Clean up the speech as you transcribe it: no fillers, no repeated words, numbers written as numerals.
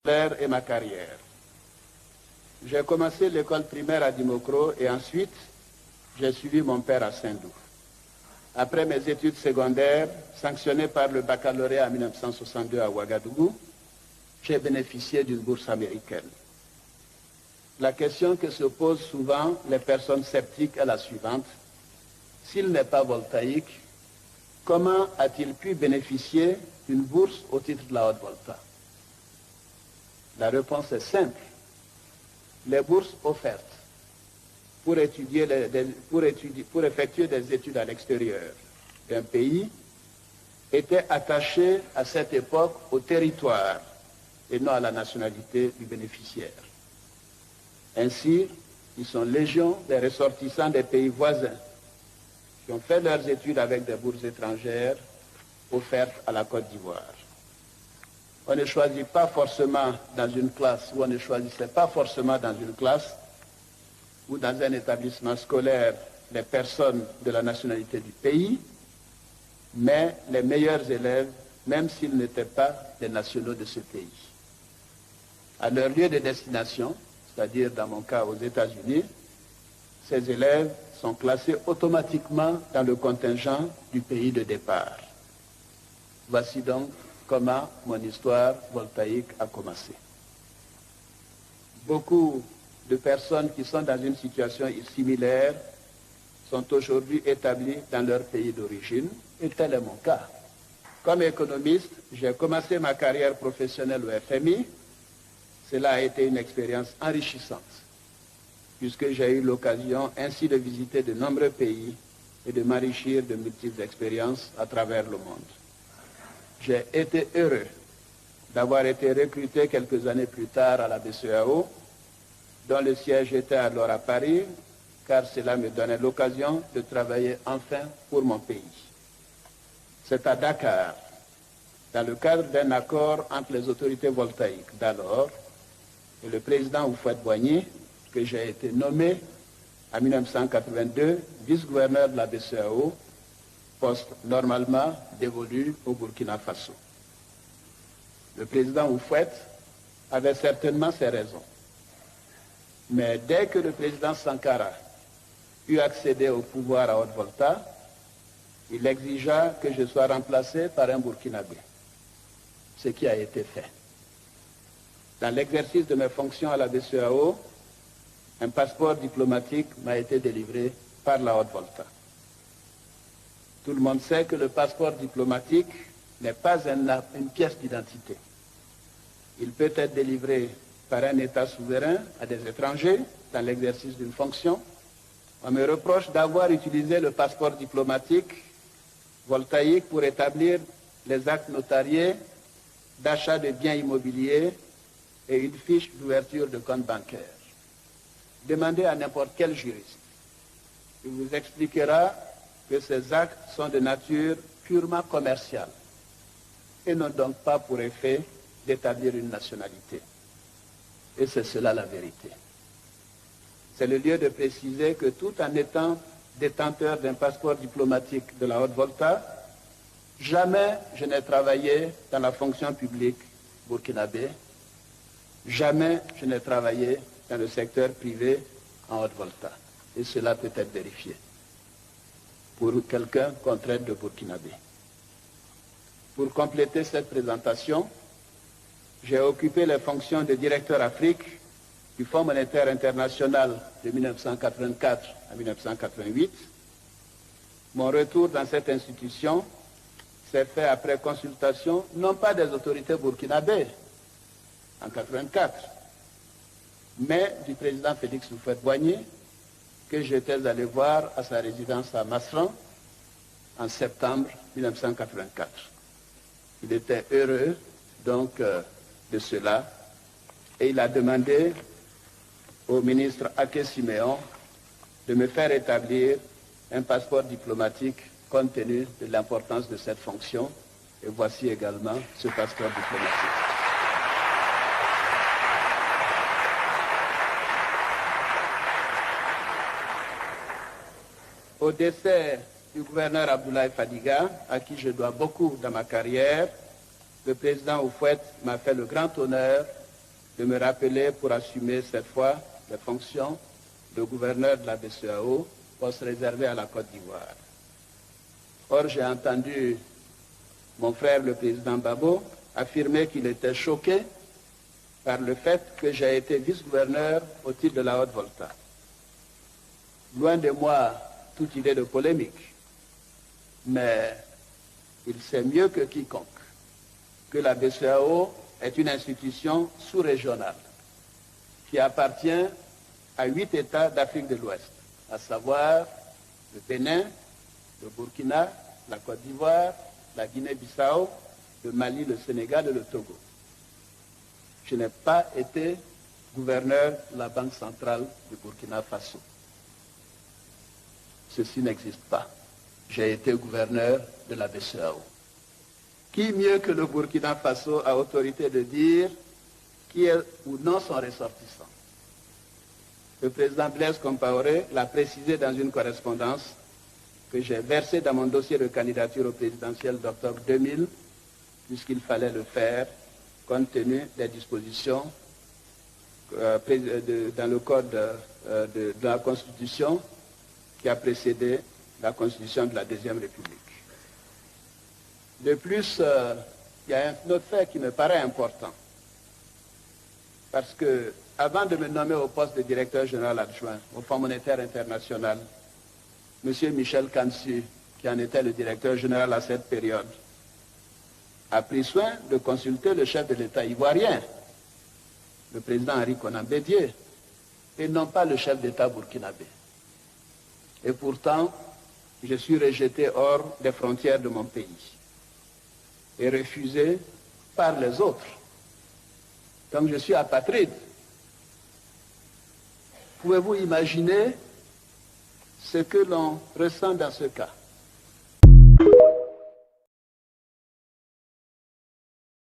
et ma carrière. J'ai commencé l'école primaire à Dimokro et ensuite j'ai suivi mon père à Saint-Doux. Après mes études secondaires, sanctionnées par le baccalauréat en 1962 à Ouagadougou, j'ai bénéficié d'une bourse américaine. La question que se posent souvent les personnes sceptiques est la suivante. S'il n'est pas voltaïque, comment a-t-il pu bénéficier d'une bourse au titre de la haute volta? La réponse est simple. Les bourses offertes pour effectuer des études à l'extérieur d'un pays étaient attachées à cette époque au territoire et non à la nationalité du bénéficiaire. Ainsi, ils sont légion des ressortissants des pays voisins qui ont fait leurs études avec des bourses étrangères offertes à la Côte d'Ivoire. On ne choisit pas forcément dans une classe, ou on ne choisissait pas forcément dans une classe ou dans un établissement scolaire les personnes de la nationalité du pays, mais les meilleurs élèves, même s'ils n'étaient pas des nationaux de ce pays. À leur lieu de destination, c'est-à-dire dans mon cas aux États-Unis, ces élèves sont classés automatiquement dans le contingent du pays de départ. Voici donc comment mon histoire voltaïque a commencé. Beaucoup de personnes qui sont dans une situation similaire sont aujourd'hui établies dans leur pays d'origine, et tel est mon cas. Comme économiste, j'ai commencé ma carrière professionnelle au FMI. Cela a été une expérience enrichissante, puisque j'ai eu l'occasion ainsi de visiter de nombreux pays et de m'enrichir de multiples expériences à travers le monde. J'ai été heureux d'avoir été recruté quelques années plus tard à la BCEAO, dont le siège était alors à Paris, car cela me donnait l'occasion de travailler enfin pour mon pays. C'est à Dakar, dans le cadre d'un accord entre les autorités voltaïques d'alors et le président Houphouët-Boigny, que j'ai été nommé en 1982 vice-gouverneur de la BCEAO, poste normalement dévolu au Burkina Faso. Le président Houphouët avait certainement ses raisons. Mais dès que le président Sankara eut accédé au pouvoir à Haute-Volta, il exigea que je sois remplacé par un Burkinabé, ce qui a été fait. Dans l'exercice de mes fonctions à la BCEAO, un passeport diplomatique m'a été délivré par la Haute-Volta. Tout le monde sait que le passeport diplomatique n'est pas une pièce d'identité. Il peut être délivré par un État souverain à des étrangers dans l'exercice d'une fonction. On me reproche d'avoir utilisé le passeport diplomatique voltaïque pour établir les actes notariés d'achat de biens immobiliers et une fiche d'ouverture de compte bancaire. Demandez à n'importe quel juriste. Il vous expliquera que ces actes sont de nature purement commerciale et n'ont donc pas pour effet d'établir une nationalité. Et c'est cela la vérité. C'est le lieu de préciser que tout en étant détenteur d'un passeport diplomatique de la Haute-Volta, jamais je n'ai travaillé dans la fonction publique burkinabé, jamais je n'ai travaillé dans le secteur privé en Haute-Volta. Et cela peut être vérifié pour quelqu'un qu'on traite de burkinabé. Pour compléter cette présentation, j'ai occupé les fonctions de directeur Afrique du Fonds monétaire international de 1984 à 1988. Mon retour dans cette institution s'est fait après consultation, non pas des autorités burkinabées en 1984, mais du président Félix Houphouët-Boigny, que j'étais allé voir à sa résidence à Masran en septembre 1984. Il était heureux donc de cela et il a demandé au ministre Aké Siméon de me faire établir un passeport diplomatique compte tenu de l'importance de cette fonction. Et voici également ce passeport diplomatique. Au décès du gouverneur Abdoulaye Fadiga, à qui je dois beaucoup dans ma carrière, le président Houphouët m'a fait le grand honneur de me rappeler pour assumer cette fois les fonctions de gouverneur de la BCEAO, poste réservé à la Côte d'Ivoire. Or, j'ai entendu mon frère, le président Babo, affirmer qu'il était choqué par le fait que j'ai été vice-gouverneur au titre de la Haute-Volta. Loin de moi toute idée de polémique, mais il sait mieux que quiconque que la BCEAO est une institution sous-régionale qui appartient à 8 États d'Afrique de l'Ouest, à savoir le Bénin, le Burkina, la Côte d'Ivoire, la Guinée-Bissau, le Mali, le Sénégal et le Togo. Je n'ai pas été gouverneur de la Banque centrale du Burkina Faso. Ceci n'existe pas. J'ai été gouverneur de la BCEAO. Qui mieux que le Burkina Faso a autorité de dire qui est ou non son ressortissant? Le président Blaise Compaoré l'a précisé dans une correspondance que j'ai versée dans mon dossier de candidature au présidentiel d'octobre 2000, puisqu'il fallait le faire compte tenu des dispositions dans le code de la Constitution qui a précédé la Constitution de la Deuxième République. De plus, il y a un autre fait qui me paraît important, parce que avant de me nommer au poste de directeur général adjoint au Fonds monétaire international, M. Michel Kansu, qui en était le directeur général à cette période, a pris soin de consulter le chef de l'État ivoirien, le président Henri Konan Bédié, et non pas le chef d'État burkinabé. Et pourtant, je suis rejeté hors des frontières de mon pays et refusé par les autres. Donc je suis apatride. Pouvez-vous imaginer ce que l'on ressent dans ce cas?